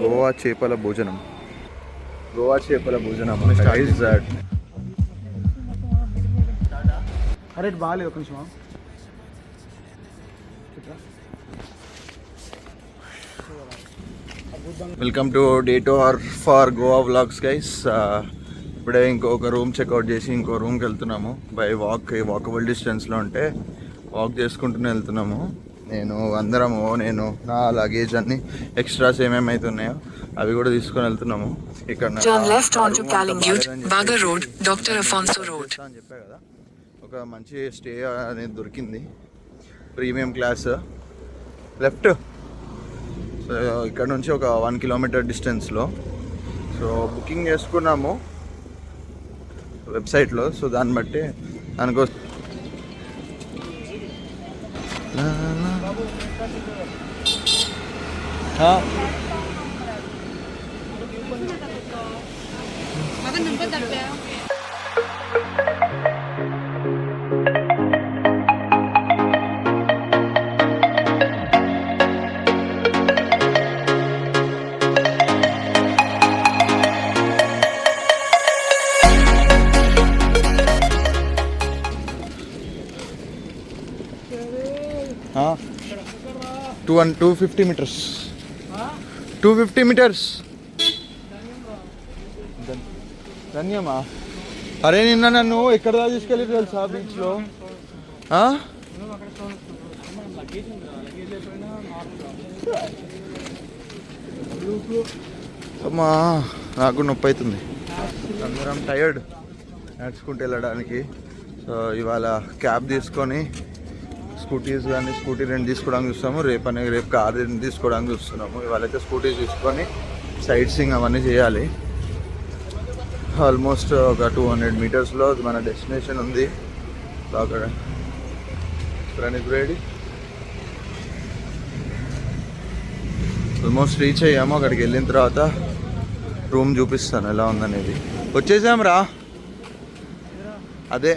గోవా చేపల భోజనం. అరే బాగాలేదు ఒక నిమిషం. Welcome to day 2 for Goa vlogs guys. ఇప్పుడే ఇంకొక రూమ్ చెక్అవుట్ చేసి ఇంకో రూమ్కి వెళ్తున్నాము. బై వాకబుల్ డిస్టెన్స్లో ఉంటే వాక్ చేసుకుంటూనే వెళ్తున్నాము. నేను నా లగేజ్ అన్ని ఎక్స్ట్రాస్ ఏమేమైతే ఉన్నాయో అవి కూడా తీసుకొని వెళ్తున్నాము. ఇక్కడ అని చెప్పా కదా, ఒక మంచి స్టే అనేది దొరికింది, ప్రీమియం క్లాస్. లెఫ్ట్. సో ఇక్కడ నుంచి ఒక 1 కిలోమీటర్ డిస్టెన్స్లో. సో బుకింగ్ చేసుకున్నాము వెబ్సైట్లో. సో దాన్ని బట్టి దానికోసం हाँ 250 मीटर्स 250 मीटर्स ధన్యమా. అరే నిన్న నన్ను ఎక్కడ దా తీసుకెళ్ళి తెలుసా బీచ్లో. అమ్మా నాకు నొప్పి అవుతుంది. అందరం టైర్డ్ నడుచుకుంటూ వెళ్ళడానికి. సో ఇవాళ క్యాబ్ తీసుకొని స్కూటీ రెంట్ తీసుకోవడానికి చూస్తాము. రేపు కార్ రెంట్ తీసుకోవడానికి చూస్తున్నాము. ఇవాళైతే స్కూటీ తీసుకొని సైట్ సీయింగ్ అవన్నీ చేయాలి. ఆల్మోస్ట్ ఒక 200 మీటర్స్లో మన డెస్టినేషన్ ఉంది. అక్కడ రెడీ ఆల్మోస్ట్ రీచ్ అయ్యాము. అక్కడికి వెళ్ళిన తర్వాత రూమ్ చూపిస్తాను ఎలా ఉందనేది. వచ్చేసాం రా. అదే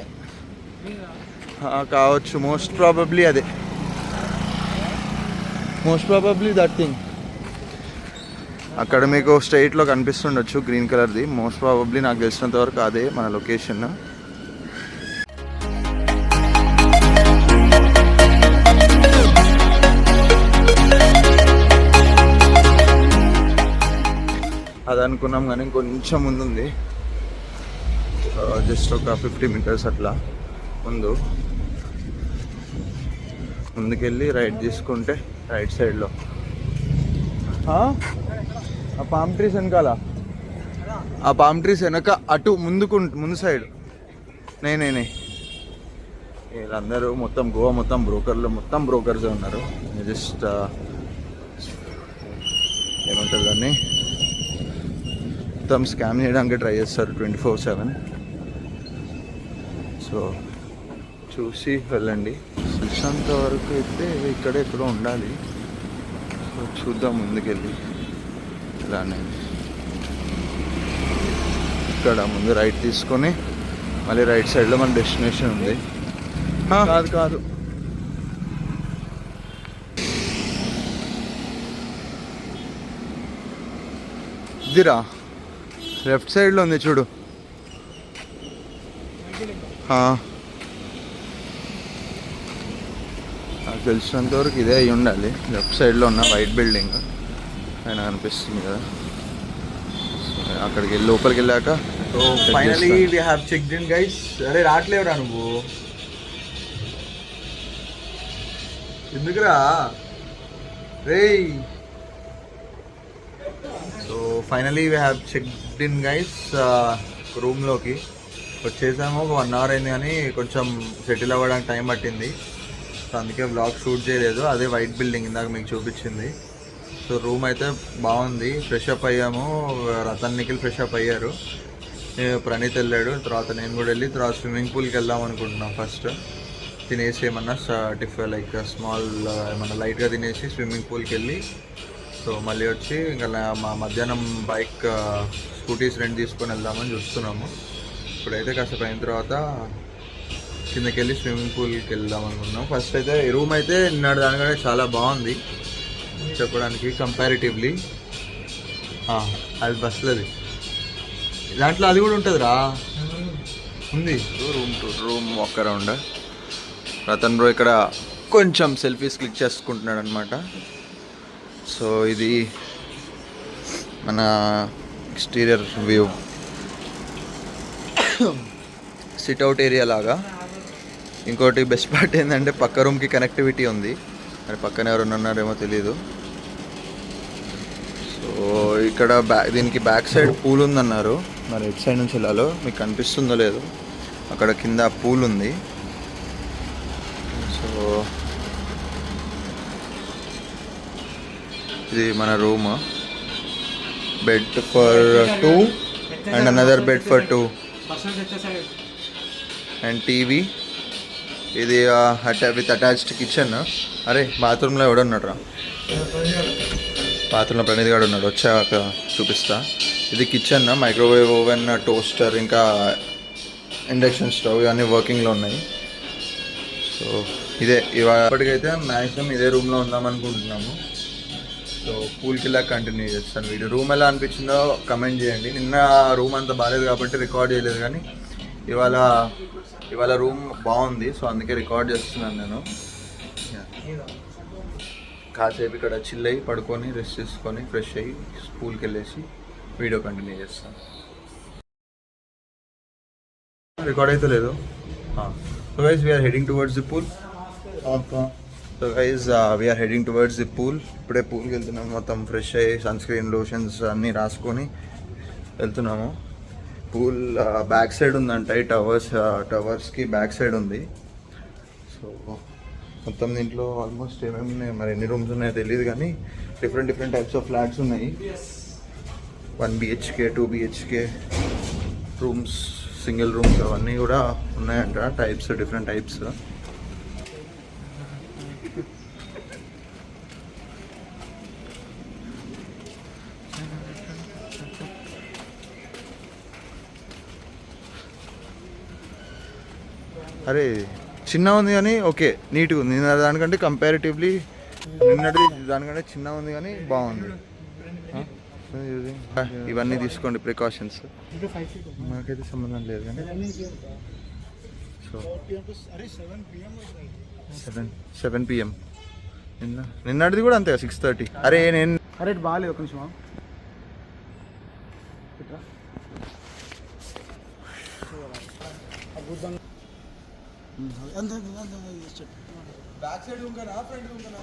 కావచ్చు, మోస్ట్ ప్రాబబ్లీ దట్ థింగ్. అక్కడ మీకు స్ట్రైట్లో కనిపిస్తుండొచ్చు గ్రీన్ కలర్ది. మోస్ట్ ప్రాబబ్లీ నాకు తెలిసినంత వరకు అదే మన లొకేషన్. అది అనుకున్నాం కానీ కొంచెం ముందుంది, జస్ట్ ఒక 50 మీటర్స్ అట్లా ముందుకెళ్ళి రైట్ తీసుకుంటే రైట్ సైడ్లో ఆ పామ్ ట్రీస్ వెనకాల, ఆ పామ్ ట్రీస్ వెనక అటు ముందు సైడ్ నేనే. వీళ్ళందరూ గోవా మొత్తం బ్రోకర్సే ఉన్నారు. జస్ట్ ఏమంటారు దాన్ని, మొత్తం స్కామ్ చేయడానికి ట్రై చేస్తారు 24/7. సో చూసి వెళ్ళండి. చూసినంత వరకు అయితే ఇక్కడే ఎక్కడో ఉండాలి. సో చూద్దాం ముందుకెళ్ళి ఇలా అనేది. ఇక్కడ ముందు రైట్ తీసుకొని మళ్ళీ రైట్ సైడ్లో మన డెస్టినేషన్ ఉంది. కాదు ఇదిరా, లెఫ్ట్ సైడ్లో ఉంది చూడు. నాకు తెలిసినంతవరకు ఇదే అయి ఉండాలి. లెఫ్ట్ సైడ్లో ఉన్న వైట్ బిల్డింగ్ ఆయన అనిపిస్తుంది కదా. అక్కడికి వెళ్ళి లోపలికి వెళ్ళాక finally we have checked in guys. అరే రావట్లేవురా నువ్వు, ఎందుకురా రేయ్. So finally we have checked in guys. రూమ్లోకి వచ్చేసాము. ఒక 1 అవర్ అయింది కానీ కొంచెం సెటిల్ అవ్వడానికి టైం పట్టింది. సో అందుకే వ్లాగ్ షూట్ చేయలేదు. అదే వైట్ బిల్డింగ్ ఇందాక మీకు చూపించింది. సో రూమ్ అయితే బాగుంది. ఫ్రెష్ అప్ అయ్యాము. రతన్ నిఖిల్ ఫ్రెష్ అప్ అయ్యారు. ప్రణీత్ వెళ్ళాడు. తర్వాత నేను కూడా వెళ్ళి తర్వాత స్విమ్మింగ్ పూల్కి వెళ్దాం అనుకుంటున్నాం. ఫస్ట్ తినేసి ఏమన్నా లైక్ స్మాల్ ఏమన్నా లైట్గా తినేసి స్విమ్మింగ్ పూల్కి వెళ్ళి సో మళ్ళీ వచ్చి ఇంకా మా మధ్యాహ్నం స్కూటీస్ రెంట్ తీసుకొని వెళ్దామని చూస్తున్నాము. ఇప్పుడైతే కాసేపు అయిన తర్వాత కిందకి వెళ్ళి స్విమ్మింగ్ పూల్కి వెళ్దాం అనుకున్నాం. ఫస్ట్ అయితే రూమ్ అయితే నిన్నటి దానికంటే చాలా బాగుంది చెప్పడానికి కంపారిటివ్లీ. అది బస్సులది, దాంట్లో అది కూడా ఉంటుందిరా, ఉంది. Room walk around. Ratan bro ఇక్కడ కొంచెం సెల్ఫీస్ క్లిక్ చేసుకుంటున్నాడు అనమాట. సో ఇది మన ఎక్స్టీరియర్ వ్యూ, సిట్అవుట్ ఏరియా లాగా. ఇంకోటి బెస్ట్ పార్ట్ ఏంటంటే పక్క రూమ్కి కనెక్టివిటీ ఉంది, మరి పక్కన ఎవరైనా ఉన్నారేమో తెలీదు. సో ఇక్కడ దీనికి బ్యాక్ సైడ్ పూల్ ఉందన్నారు, మరి ఎట్ సైడ్ నుంచి వెళ్ళాలో మీకు కనిపిస్తుందో లేదో. అక్కడ కింద పూల్ ఉంది. సో ఇది మన room. Bed for 2 and another bed for 2 and TV. ఇది విత్ అటాచ్డ్ కిచెన్. అరే బాత్రూంలో ఎవడున్నాడు రా, బాత్రూంలో ప్రణీత్ గారు ఉన్నాడు, వచ్చాక చూపిస్తా. ఇది కిచెన్, మైక్రోవేవ్ ఓవెన్, టోస్టర్, ఇంకా ఇండక్షన్ స్టవ్ ఇవన్నీ వర్కింగ్లో ఉన్నాయి. సో ఇదే ఇప్పటికైతే మ్యాక్సిమం ఇదే రూమ్లో ఉందాం అనుకుంటున్నాము. సో పూల్కి ఇలా కంటిన్యూ చేస్తాను వీడియో. రూమ్ ఎలా అనిపించిందో కమెంట్ చేయండి. నిన్న రూమ్ అంత బాగాలేదు కాబట్టి రికార్డ్ చేయలేదు, కానీ ఇవాళ రూమ్ బాగుంది. సో అందుకే రికార్డ్ చేస్తున్నాను నేను. కాసేపు ఇక్కడ చిల్ అయ్యి పడుకొని రెస్ట్ చేసుకొని ఫ్రెష్ అయ్యి స్కూల్కి వెళ్ళేసి వీడియో కంటిన్యూ చేస్తాను. రికార్డ్ అయితే లేదు. So guys we are heading towards the pool. So guys we are heading towards the pool. ఇప్పుడే పూల్కి వెళ్తున్నాము. మొత్తం ఫ్రెష్ అయ్యి సన్ స్క్రీన్, లోషన్స్ అన్నీ రాసుకొని వెళ్తున్నాము. పూల్ బ్యాక్ సైడ్ ఉందంట, ఈ టవర్స్కి బ్యాక్ సైడ్ ఉంది. సో మొత్తం దీంట్లో ఆల్మోస్ట్ ఏమేమి ఉన్నాయి, మరి ఎన్ని రూమ్స్ ఉన్నాయో తెలియదు, కానీ డిఫరెంట్ టైప్స్ ఆఫ్ ఫ్లాట్స్ ఉన్నాయి. 1 BHK, 2 BHK rooms, single rooms అవన్నీ కూడా ఉన్నాయంట. Different types. అరే చిన్న ఉంది కానీ ఓకే, నీట్గా ఉంది. నిన్న దానికంటే కంపారిటివ్లీ నిన్నటి దానికంటే చిన్న ఉంది కానీ బాగుంది. ఇవన్నీ తీసుకోండి ప్రికాషన్స్, నాకైతే సంబంధం లేదు కానీ. సో 7 PM నిన్నటిది కూడా అంతే 6:30. అరే బాగాలేదు, ఒక నిమిషం. బ్యాక్ సైడ్ రూమ్ కన్నా ఫ్రంట్ రూమ్ కన్నా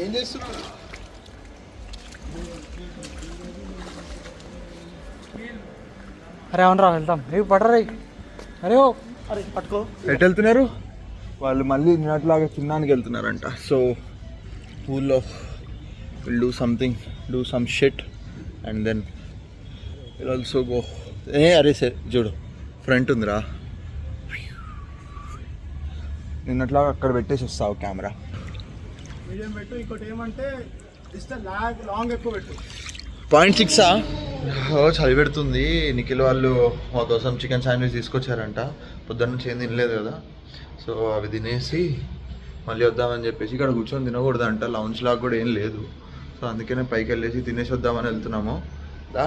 ఏం చేస్తున్నాడు? అరే అవునరా వెళ్తాం. రేపు పడరా. అరే అరే పట్టుకో. ఎటు వెళ్తున్నారు వాళ్ళు? మళ్ళీ నిన్నట్లాగా తిన్నానికి వెళ్తున్నారంట. సో పూల్లో will do some shit and then will also go. అరే సార్ చూడు, ఫ్రంట్ ఉందిరా. నిన్నట్లాగా అక్కడ పెట్టేసి వస్తావు కెమెరా. మీడియం పెట్టు. ఇంకోటి ఏమంటే లాంగ్ ఎక్కువ పెట్టు. 0.6 చలి పెడుతుంది. నిఖిల్ వాళ్ళు మా కోసం చికెన్ శాండ్విచ్ తీసుకొచ్చారంట. పొద్దున్న నుంచి ఏం తినలేదు కదా, సో అవి తినేసి మళ్ళీ వద్దామని చెప్పేసి ఇక్కడ కూర్చొని తినకూడదంట. లౌంజ్ లాగా కూడా ఏం లేదు. సో అందుకనే పైకి వెళ్ళేసి తినేసి వద్దామని వెళ్తున్నాము. దా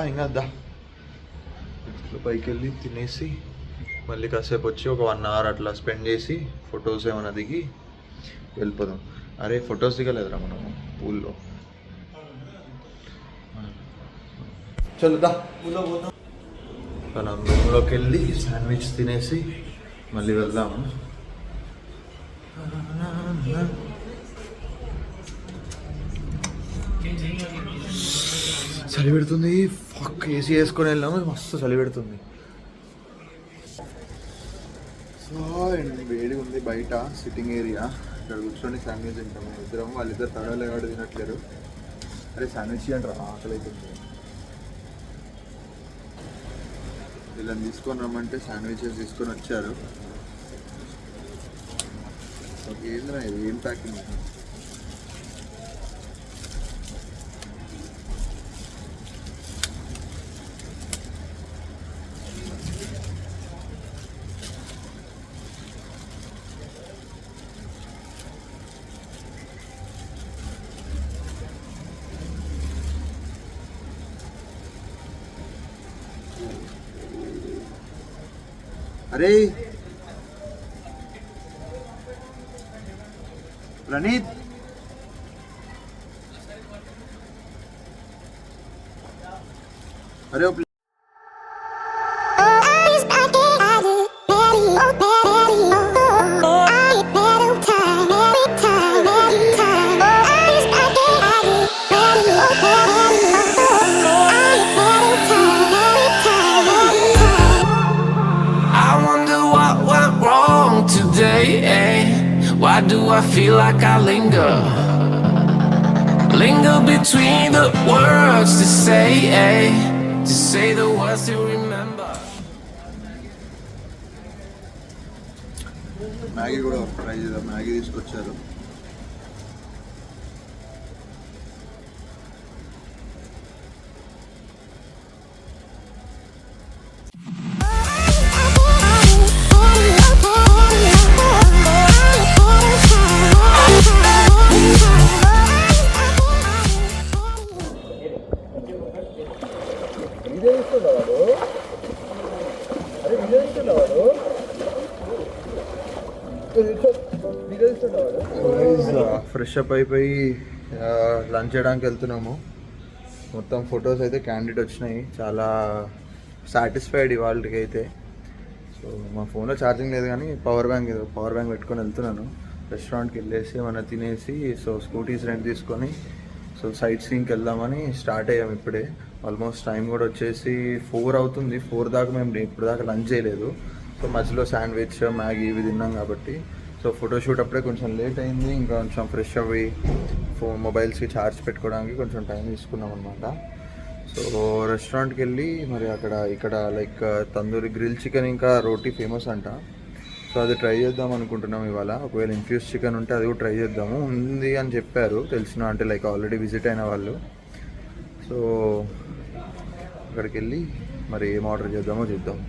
పైకి వెళ్ళి తినేసి మళ్ళీ కాసేపు వచ్చి ఒక 1 hour అట్లా స్పెండ్ చేసి ఫొటోస్ ఏమైనా దిగి వెళ్ళిపోదాం. అరే ఫొటోస్ దిగలేదురా మనము పూల్లో. చల్లుదా మనం రూమ్లోకి వెళ్ళి శాండ్విచ్ తినేసి మళ్ళీ వెళ్దాము. చలి పెడుతుంది. ఏసీ వేసుకొని వెళ్ళాము, మస్తు చలి పెడుతుంది. సో వేడిగా ఉంది బయట సిట్టింగ్ ఏరియా. ఇక్కడ కూర్చొని శాండ్విచ్ తింటాము ఇద్దరం. వాళ్ళిద్దరు తడవలే వాడు తినట్లేరు. అరే శాండ్విచ్ అంటారా, ఆకలి అవుతుంది. వీళ్ళని తీసుకొని రమ్మంటే శాండ్విచెస్ తీసుకొని వచ్చారు. ఏంద్రా ఇది, ఏం ప్యాకింగ్? అరే ప్రణీత్, అరే I wonder what went wrong today, eh? Why do I feel like I linger? Linger between the words to say, eh? To say the words to remember. Maggi కూడా ట్రై చేద్దాం. Maggi తీసుకొచ్చారు. Fresh up అయిపోయి lunch చేయడానికి వెళ్తున్నాము. మొత్తం photos అయితే candid వచ్చినాయి. చాలా సాటిస్ఫైడ్ ఇవాళకి అయితే. సో మా ఫోన్లో ఛార్జింగ్ లేదు కానీ పవర్ బ్యాంక్ పెట్టుకొని వెళ్తున్నాను. రెస్టారెంట్కి వెళ్ళేసి ఏమైనా తినేసి సో స్కూటీస్ రెంట్ తీసుకొని సో సైట్ సీయింగ్కి వెళ్దామని స్టార్ట్ అయ్యాము ఇప్పుడే. ఆల్మోస్ట్ టైం కూడా వచ్చేసి 4 అవుతుంది. 4 దాకా మేము ఇప్పుడు దాకా లంచ్ చేయలేదు. సో మధ్యలో శాండ్విచ్, మ్యాగీ ఇవి తిన్నాం కాబట్టి సో ఫోటోషూట్ అప్పుడే కొంచెం లేట్ అయింది. ఇంకా కొంచెం ఫ్రెష్ అవ్వి మొబైల్స్కి ఛార్జ్ పెట్టుకోవడానికి కొంచెం టైం తీసుకున్నాం అనమాట. సో రెస్టారెంట్కి వెళ్ళి మరి ఇక్కడ లైక్ తందూరి గ్రిల్ చికెన్ ఇంకా రోటీ ఫేమస్ అంట. సో అది ట్రై చేద్దాం అనుకుంటున్నాం ఇవాళ. ఒకవేళ ఇన్ఫ్యూజ్ చికెన్ ఉంటే అది కూడా ట్రై చేద్దాము. ఉంది అని చెప్పారు తెలిసిన, అంటే లైక్ ఆల్రెడీ విజిట్ అయిన వాళ్ళు. సో అక్కడికి వెళ్ళి మరి ఏం ఆర్డర్ చేద్దామో చూద్దాం.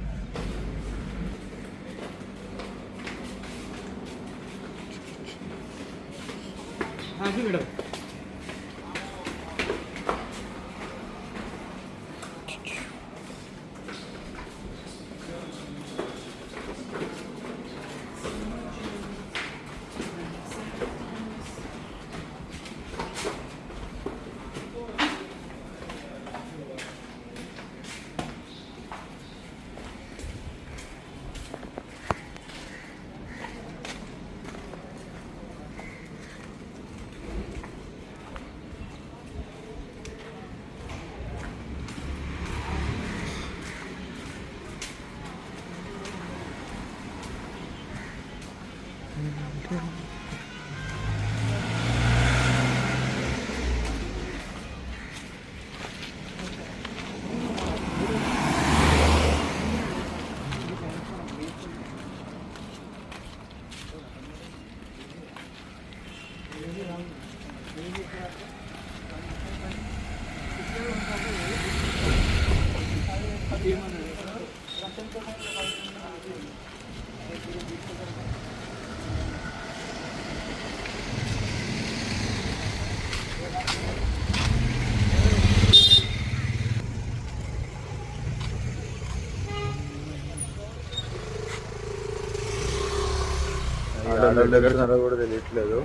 దగ్గర కూడా తెలియట్లేదు.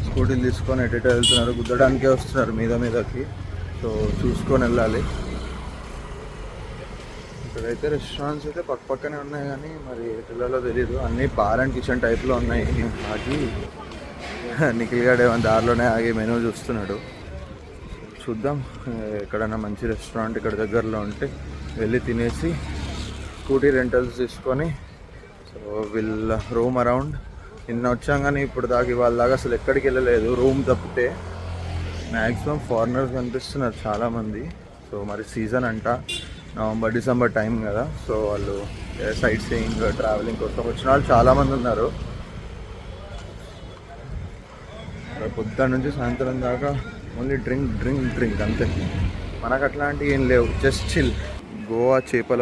స్కూటీలు తీసుకొని ఎటు వెళ్తున్నారు, గుద్దడానికే వస్తున్నారు మీదకి. సో చూసుకొని వెళ్ళాలి. ఇక్కడైతే రెస్టారెంట్స్ అయితే పక్కనే ఉన్నాయి కానీ మరి ఎటులలో తెలీదు. అన్నీ బార్ అండ్ కిచెన్ టైప్లో ఉన్నాయి. ఆగి నిఖిల్ గారు ఏమైనా దారిలోనే ఆగి మెనూ చూస్తున్నాడు. చూద్దాం ఎక్కడైనా మంచి రెస్టారెంట్ ఇక్కడ దగ్గరలో ఉంటే వెళ్ళి తినేసి స్కూటీ రెంటల్స్ తీసుకొని సో విల్ రూమ్ అరౌండ్. నిన్న వచ్చాం కానీ ఇప్పుడు దాకా ఇవాళ దాకా అసలు ఎక్కడికి వెళ్ళలేదు రూమ్ తప్పితే. మ్యాక్సిమం ఫారినర్స్ కనిపిస్తున్నారు చాలామంది. సో మరి సీజన్ అంట, నవంబర్ డిసెంబర్ టైం కదా. సో వాళ్ళు సైట్ సీయింగ్ ట్రావెలింగ్ కోసం వచ్చిన వాళ్ళు చాలామంది ఉన్నారు. పొద్దున్న నుంచి సాయంత్రం దాకా ఓన్లీ డ్రింక్ అంతే. మనకు అట్లాంటివి ఏం లేవు, జస్ట్ చిల్. గోవా చేపల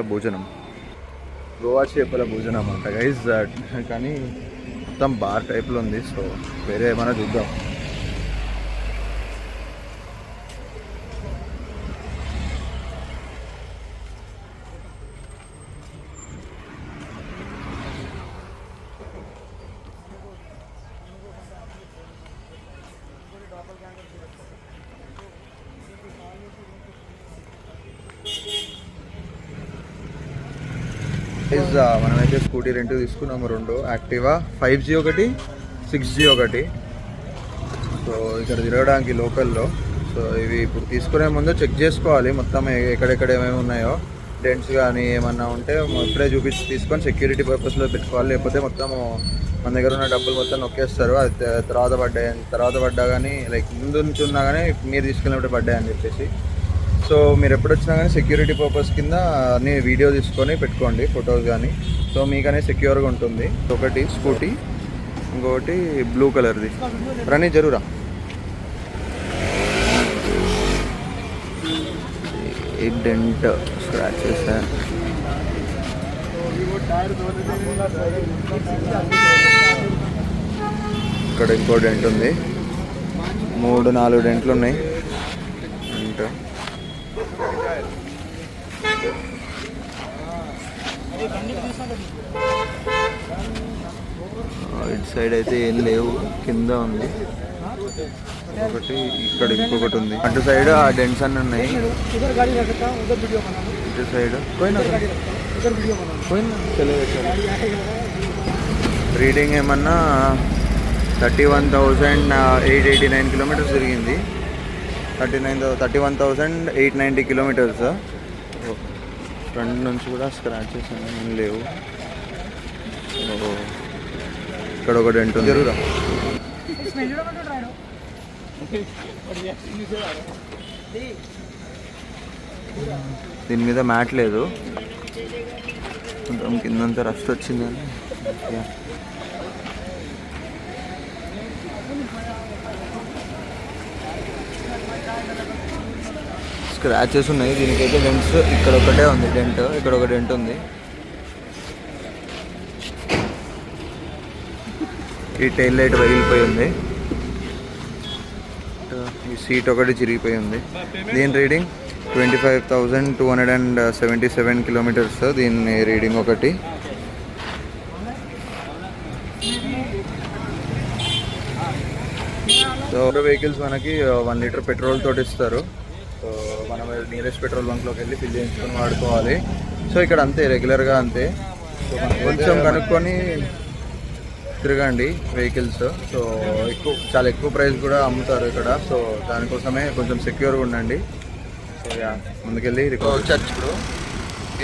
భోజనం అంట గైజ్. కానీ మొత్తం బార్ టైప్లో ఉంది. సో వేరే ఏమైనా చూద్దాం. మనమైతే స్కూటీ రెంట్ తీసుకున్నాము 2 యాక్టివా 5G ఒకటి 6G ఒకటి. సో ఇక్కడ తిరగడానికి లోకల్లో. సో ఇవి ఇప్పుడు తీసుకునే ముందు చెక్ చేసుకోవాలి మొత్తం ఎక్కడెక్కడ ఏమేమి ఉన్నాయో, డెంట్స్ కానీ ఏమన్నా ఉంటే ఇప్పుడే తీసుకొని సెక్యూరిటీ పర్పస్లో పెట్టుకోవాలి. లేకపోతే మొత్తము మన దగ్గర ఉన్న డబ్బులు మొత్తం నొక్కేస్తారు. అది తర్వాత పడ్డా కానీ లైక్ ముందు నుంచి ఉన్నా కానీ మీరు తీసుకున్నప్పుడు పడ్డాయి అని చెప్పేసి. సో మీరు ఎప్పుడు వచ్చినా కానీ సెక్యూరిటీ పర్పస్ కింద అన్ని వీడియో తీసుకొని పెట్టుకోండి, ఫొటోస్ కానీ. సో మీకనే సెక్యూర్గా ఉంటుంది. ఒకటి స్కూటీ, ఇంకొకటి బ్లూ కలర్ది. రని జరూరా. ఈ డెంట్ స్క్రాచెస్ ఇక్కడ ఇంకో డెంట్ ఉంది. 3-4 డెంట్లు ఉన్నాయి. డెంట్ ఇటు సైడ్ అయితే ఏం లేవు, కింద ఉంది ఒకటి, ఇక్కడ ఇంకొకటి ఉంది. అటు సైడ్ ఆ డెంట్స్ అన్నీ ఉన్నాయి. ఇటు సైడ్ రీడింగ్ ఏమన్నా 31,889 కిలోమీటర్స్ తిరిగింది. 31,890 కిలోమీటర్స్. ఫ్రంట్ నుంచి కూడా స్క్రాచెస్ ఏం లేవు. ఇక్కడ ఒకటి ఉంటుంది. జరుగురా. దీని మీద మ్యాట్ లేదు, కొంచెం కిందంతా రస్ట్ వచ్చిందని. స్క్రాచెస్ ఉన్నాయి. దీనికైతే డెంట్స్ ఇక్కడ ఒకటే ఉంది, డెంట్ ఇక్కడ ఒక డెంట్ ఉంది. ఈ టైల్ లైట్ పగిలిపోయి ఉంది. ఈ సీట్ ఒకటి చిరిగిపోయి ఉంది. దీని రీడింగ్ 25,277 కిలోమీటర్స్. దీని రీడింగ్ ఒకటి. సో వెహికల్స్ మనకి 1 లీటర్ పెట్రోల్ తోటి ఇస్తారు. సో మనం నియరెస్ట్ పెట్రోల్ బంక్లోకి వెళ్ళి ఫిల్ చేయించుకొని వాడుకోవాలి. సో ఇక్కడ అంతే, రెగ్యులర్గా అంతే. సో మనం కొంచెం కనుక్కొని తిరగండి వెహికల్స్. సో చాలా ఎక్కువ ప్రైస్ కూడా అమ్ముతారు ఇక్కడ. సో దానికోసమే కొంచెం సెక్యూర్గా ఉండండి. సో ముందుకెళ్ళి చర్చ్. ఇప్పుడు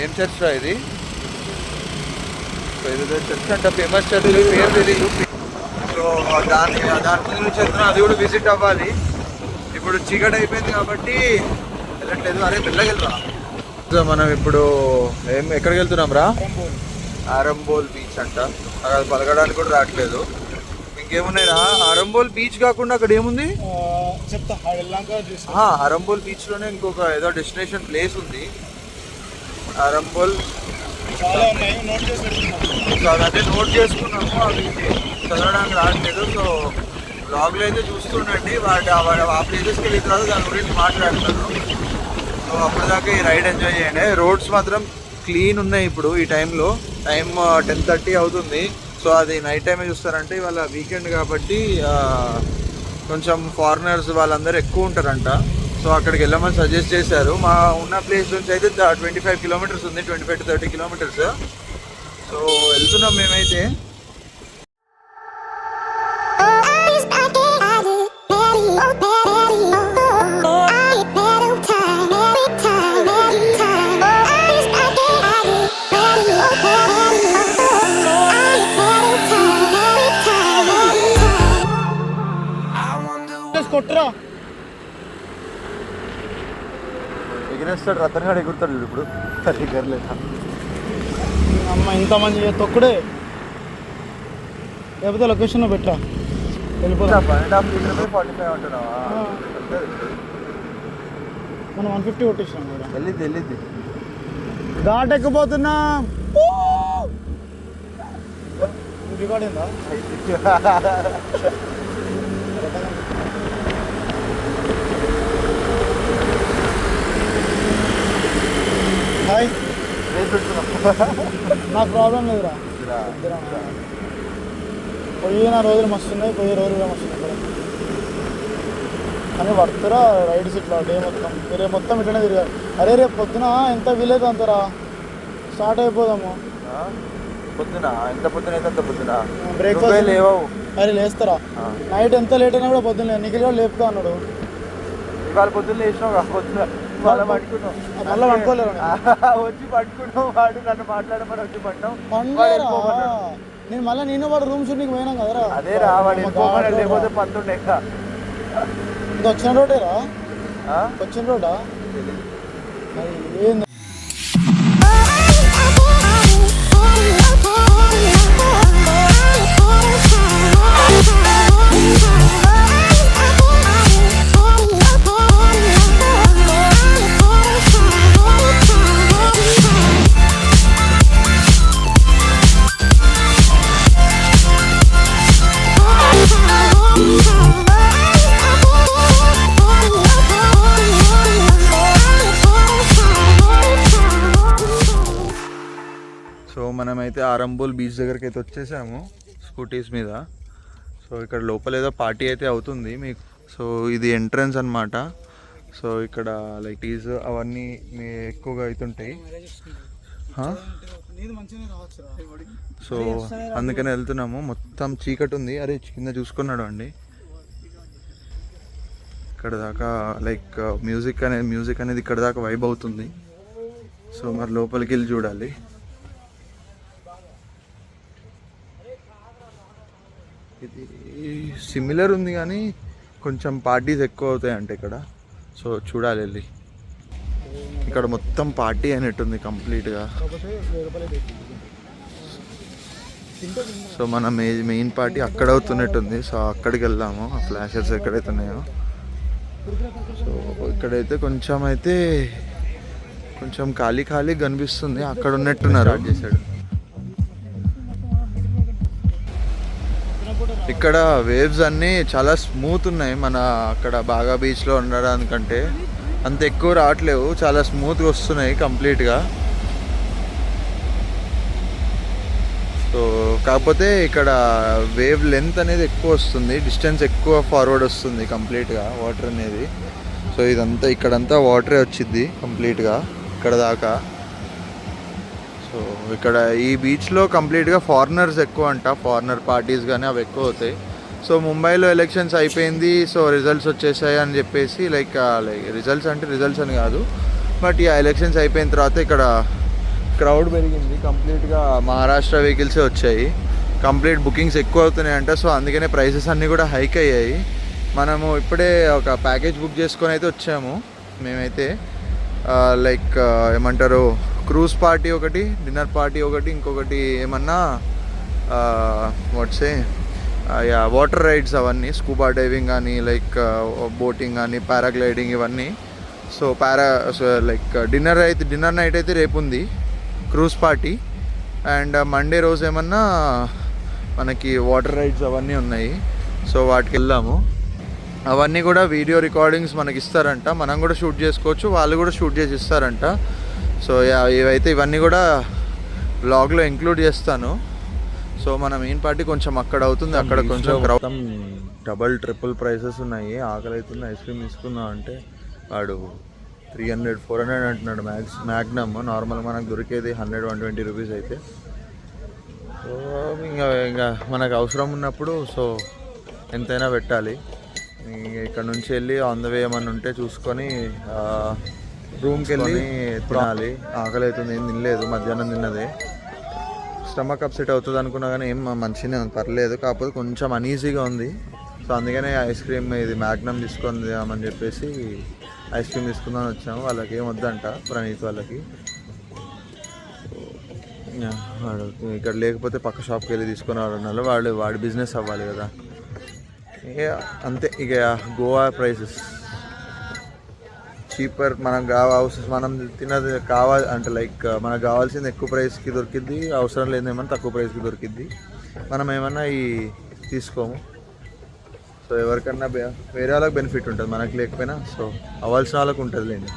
ఏం చర్చ్ రా ఇది? సో ఇది చర్చ్ అంట, ఫేమస్ చర్చ్, పేరు తెలియదు. సో దాని ముందు నుంచి వెళ్తున్నాం, అది కూడా విజిట్ అవ్వాలి. ఇప్పుడు చీకటి అయిపోయింది కాబట్టి వెళ్ళట్లేదు. అరే వెళ్ళగలరా. సో మనం ఇప్పుడు ఎక్కడికి వెళ్తున్నాం రా? ఆరంబోల్ బీచ్ అంట. అక్కడ పలకడానికి కూడా రావట్లేదు. ఇంకేమున్నాయి రా? ఆరంబోల్ బీచ్ కాకుండా అక్కడ ఏముంది చెప్తా. ఆరంబోల్ బీచ్ లోనే ఇంకొక ఏదో డెస్టినేషన్ ప్లేస్ ఉంది. ఆరంబోల్ చాలా ఉన్నాయి, నోట్ చేసి అదే నోట్ చేసుకున్నాము. అవి చదవడానికి రావట్లేదు. సో బ్లాగ్లో అయితే చూస్తుండండి. ఆ ప్లేసెస్కి వెళ్ళిన తర్వాత దాని గురించి మాట్లాడుతాను. సో అప్పటిదాకా ఈ రైడ్ ఎంజాయ్ చేయండి. రోడ్స్ మాత్రం క్లీన్ ఉన్నాయి. ఇప్పుడు ఈ టైంలో టైం 10:30 అవుతుంది. సో అది నైట్ టైమే చూస్తారంటే ఇవాళ వీకెండ్ కాబట్టి కొంచెం ఫారినర్స్ వాళ్ళందరూ ఎక్కువ ఉంటారంట. సో అక్కడికి వెళ్ళమని సజెస్ట్ చేశారు. మా ఉన్న ప్లేస్ నుంచి అయితే 25 కిలోమీటర్స్ ఉంది, 25 to 30 కిలోమీటర్స్. సో వెళ్తున్నాం మేమైతే. కొట్టురా. ఎగిరేస్తాడు, రతన్ గారు ఎగురుతాడు ఇప్పుడు. ఎగరలేదు అమ్మ, ఇంత మంచి తొక్కుడే. లేకపోతే లొకేషన్లో పెట్టరా, వెళ్ళిపోతా. 1.5 45 అంటున్నావా? మనం 150 కొట్టేసినాం కూడా. వెళ్ళిద్ది ఘాట్ ఎక్కిపోతున్నా. రికార్డ్ అయిందా? హాయ్, నాకు ప్రాబ్లం లేదురా. పోయిన రోజులు మస్తున్నాయి, పోయే రోజులు కూడా మస్తున్నాయి. కానీ పడుతురా రైడ్స్ ఇట్లా డే మొత్తం రేపు మొత్తం ఇట్లనే తిరగాలి. అరే రేపు పొద్దున ఎంత వీలైతే అంతరా స్టార్ట్ అయిపోదాము. పొద్దున ఎంత పొద్దున అయితే అంత పొద్దున బ్రేక్ఫాస్ట్ లేవు. అరే లేస్తారా నైట్ ఎంత లేట్ అయినా కూడా పొద్దున్న నిఖిల్ కూడా లేపుతా అన్నాడు. ఇవాళ పొద్దున్న లేచినావు పొద్దున మళ్ళీ పట్టుకున్నావు మళ్ళీ పట్టుకోలేరు వచ్చి పట్టుకున్నావు వాడు నన్ను మాట్లాడమని వచ్చి పట్టాం. నేను మళ్ళీ నేను వాడు రూమ్ షూటింగ్ పోయినాం కదరా. అదే రా వాడు లేకపోతే పంతుండే ఇది వచ్చిన రోడేరా వచ్చిన రోడ్డా ఏంది సో మనమైతే ఆరంబోల్ బీచ్ దగ్గరికి అయితే వచ్చేసాము స్కూటీస్ మీద. సో ఇక్కడ లోపల ఏదో పార్టీ అయితే అవుతుంది మీకు. సో ఇది ఎంట్రన్స్ అన్నమాట. సో ఇక్కడ లైక్ టీస్ అవన్నీ ఎక్కువగా అవుతుంటాయి. సో అందుకనే వెళ్తున్నాము. మొత్తం చీకటి ఉంది. అరే కింద చూసుకున్నాడు అండి. ఇక్కడ దాకా లైక్ మ్యూజిక్ అనేది ఇక్కడ దాకా వైబ్ అవుతుంది. సో మరి లోపలికి వెళ్ళి చూడాలి. ఇది సిమిలర్ ఉంది కానీ కొంచెం పార్టీస్ ఎక్కువ అవుతాయి అంటే ఇక్కడ. సో చూడాలి వెళ్ళి. ఇక్కడ మొత్తం పార్టీ అయినట్టుంది కంప్లీట్గా. సో మన మెయిన్ పార్టీ అక్కడ అవుతున్నట్టుంది. సో అక్కడికి వెళ్దాము. ఆ ఫ్లాషర్స్ ఎక్కడైతే ఉన్నాయో. సో ఇక్కడైతే కొంచెం ఖాళీ కనిపిస్తుంది. అక్కడ ఉన్నట్టున్నారు చేశాడు. ఇక్కడ వేవ్స్ అన్నీ చాలా స్మూత్ ఉన్నాయి. మన అక్కడ బాగా బీచ్లో ఉండడానికంటే అంత ఎక్కువ రావట్లేవు. చాలా స్మూత్గా వస్తున్నాయి కంప్లీట్గా. సో కాకపోతే ఇక్కడ వేవ్ లెంత్ అనేది ఎక్కువ వస్తుంది. డిస్టెన్స్ ఎక్కువ ఫార్వర్డ్ వస్తుంది కంప్లీట్గా వాటర్ అనేది. సో ఇదంతా ఇక్కడంతా వాటరే వచ్చింది కంప్లీట్గా ఇక్కడ దాకా. సో ఇక్కడ ఈ బీచ్లో కంప్లీట్గా ఫారినర్స్ ఎక్కువ అంట. ఫారినర్ పార్టీస్ కానీ అవి ఎక్కువ అవుతాయి. సో ముంబైలో ఎలక్షన్స్ అయిపోయింది. సో రిజల్ట్స్ వచ్చేసాయి అని చెప్పేసి లైక్ రిజల్ట్స్ అని కాదు, బట్ ఈ ఎలక్షన్స్ అయిపోయిన తర్వాత ఇక్కడ క్రౌడ్ పెరిగింది. కంప్లీట్గా మహారాష్ట్ర వెహికల్సే వచ్చాయి. కంప్లీట్ బుకింగ్స్ ఎక్కువ అవుతున్నాయంట. సో అందుకనే ప్రైసెస్ అన్నీ కూడా హైక్ అయ్యాయి. మనము ఇప్పుడే ఒక ప్యాకేజ్ బుక్ చేసుకొని అయితే వచ్చాము మేమైతే. లైక్ ఏమంటారు, క్రూజ్ పార్టీ ఒకటి, డిన్నర్ పార్టీ ఒకటి, ఇంకొకటి ఏమన్నా వాట్సే వాటర్ రైడ్స్ అవన్నీ, స్కూబా డైవింగ్ కానీ లైక్ బోటింగ్ కానీ పారాగ్లైడింగ్ ఇవన్నీ. సో లైక్ డిన్నర్ నైట్ అయితే రేపు ఉంది క్రూజ్ పార్టీ. అండ్ మండే రోజు ఏమన్నా మనకి వాటర్ రైడ్స్ అవన్నీ ఉన్నాయి. సో వాటికి వెళ్దాము. అవన్నీ కూడా వీడియో రికార్డింగ్స్ మనకి ఇస్తారంట. మనం కూడా షూట్ చేసుకోవచ్చు, వాళ్ళు కూడా షూట్ చేసి ఇస్తారంట. సో ఇవన్నీ కూడా వ్లాగ్లో ఇంక్లూడ్ చేస్తాను. సో మన మెయిన్ పార్టీ కొంచెం అక్కడ అవుతుంది. అక్కడ కొంచెం మొత్తం డబల్ ట్రిపుల్ ప్రైసెస్ ఉన్నాయి. ఆకలి అవుతుంది, ఐస్ క్రీమ్ తీసుకుందాం అంటే వాడు 300-400 అంటున్నాడు మ్యాగ్నమ్. నార్మల్ మనకు దొరికేది 100-120 రూపీస్ అయితే. సో ఇంకా మనకు అవసరం ఉన్నప్పుడు సో ఎంతైనా పెట్టాలి. ఇక్కడ నుంచి వెళ్ళి ఆన్ ద వే ఏమన్నా ఉంటే చూసుకొని రూమ్కి వెళ్ళి తినాలి. ఆకలి అవుతుంది, ఏం తినలేదు, మధ్యాహ్నం తిన్నదే. స్టమక్ అప్సెట్ అవుతుంది అనుకున్నా కానీ ఏం మంచిగానే పర్లేదు, కాకపోతే కొంచెం అనీజీగా ఉంది. సో అందుకనే ఐస్ క్రీమ్ ఇది మ్యాగ్నమ్ తీసుకుందామని చెప్పేసి ఐస్ క్రీమ్ తీసుకుందామని వచ్చాము. వాళ్ళకి ఏం వద్దంట, ప్రణీత్ వాళ్ళకి. ఇక్కడ లేకపోతే పక్క షాప్కి వెళ్ళి తీసుకుని వాళ్ళు వాడి బిజినెస్ అవ్వాలి కదా. అంతే ఇక గోవా ప్రైసెస్ చీపర్. మనం తినది కావాలి అంటే లైక్ మనకు కావాల్సింది ఎక్కువ ప్రైస్కి దొరికిద్ది, అవసరం లేదేమన్నా తక్కువ ప్రైస్కి దొరికిద్ది. మనం ఏమన్నా ఈ తీసుకోము. సో ఎవరికన్నా వేరే వాళ్ళకి బెనిఫిట్ ఉంటుంది, మనకి లేకపోయినా. సో అవ్వాల్సిన వాళ్ళకు ఉంటుంది లేండి.